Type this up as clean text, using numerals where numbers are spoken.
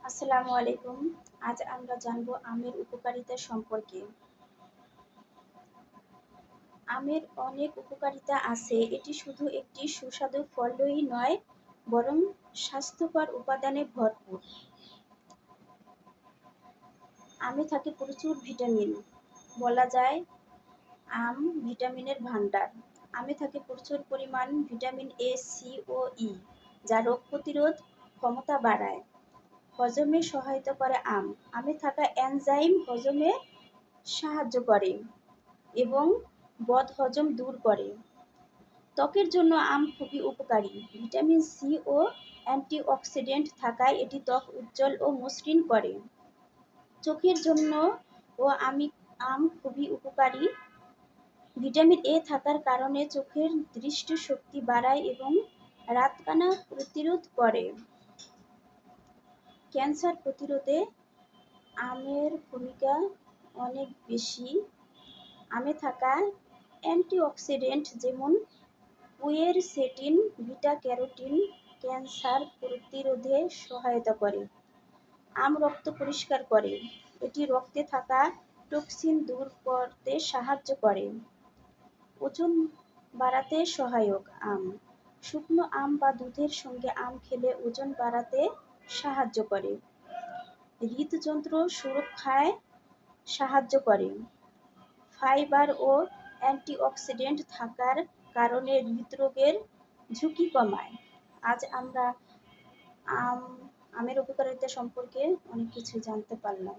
আসসালামু আলাইকুম। আজ আমরা জানব আমের উপকারিতা সম্পর্কে। আমের অনেক উপকারিতা আছে। এটি শুধু একটি সুস্বাদু ফলই নয়, বরং স্বাস্থ্যকর উপাদানে ভরপুর। আমে থাকে প্রচুর ভিটামিন। বলা যায় আম ভিটামিনের ভাণ্ডার। আমে থাকে প্রচুর পরিমাণ ভিটামিন এ, সি ও ই, যা রোগ প্রতিরোধ ক্ষমতা বাড়ায়। হজমে সহায়তা করে আম। আমে থাকা এনজাইম হজমে সাহায্য করে এবং বদহজম দূর করে। ত্বকের জন্য আম খুবই উপকারী। ভিটামিন সি ও অ্যান্টিঅক্সিডেন্ট থাকায় এটি ত্বক উজ্জ্বল ও মসৃণ করে। চোখের জন্য ও আম খুবই উপকারী। ভিটামিন এ থাকার কারণে চোখের দৃষ্টিশক্তি বাড়ায় এবং রাতকানা প্রতিরোধ করে। ক্যান্সার প্রতিরোধে আমের ভূমিকা অনেক বেশি। আমে থাকা অ্যান্টিঅক্সিডেন্ট যেমন কুয়েরসেটিন, বিটা ক্যারোটিন ক্যান্সার প্রতিরোধে সহায়তা করে। আম রক্ত পরিষ্কার করে। এটি রক্তে থাকা টক্সিন দূর করতে সাহায্য করে। ওজন বাড়াতে সহায়ক আম। শুকনো আম বা দুধের সঙ্গে আম খেলে ওজন বাড়াতে সাহায্য করে। হৃদযন্ত্র সুরক্ষায় সাহায্য করে। ফাইবার ও অ্যান্টিঅক্সিডেন্ট থাকার কারণে হৃদরোগের ঝুঁকি কমায়। আজ আমরা আমের উপকারিতা সম্পর্কে অনেক কিছু জানতে পারলাম।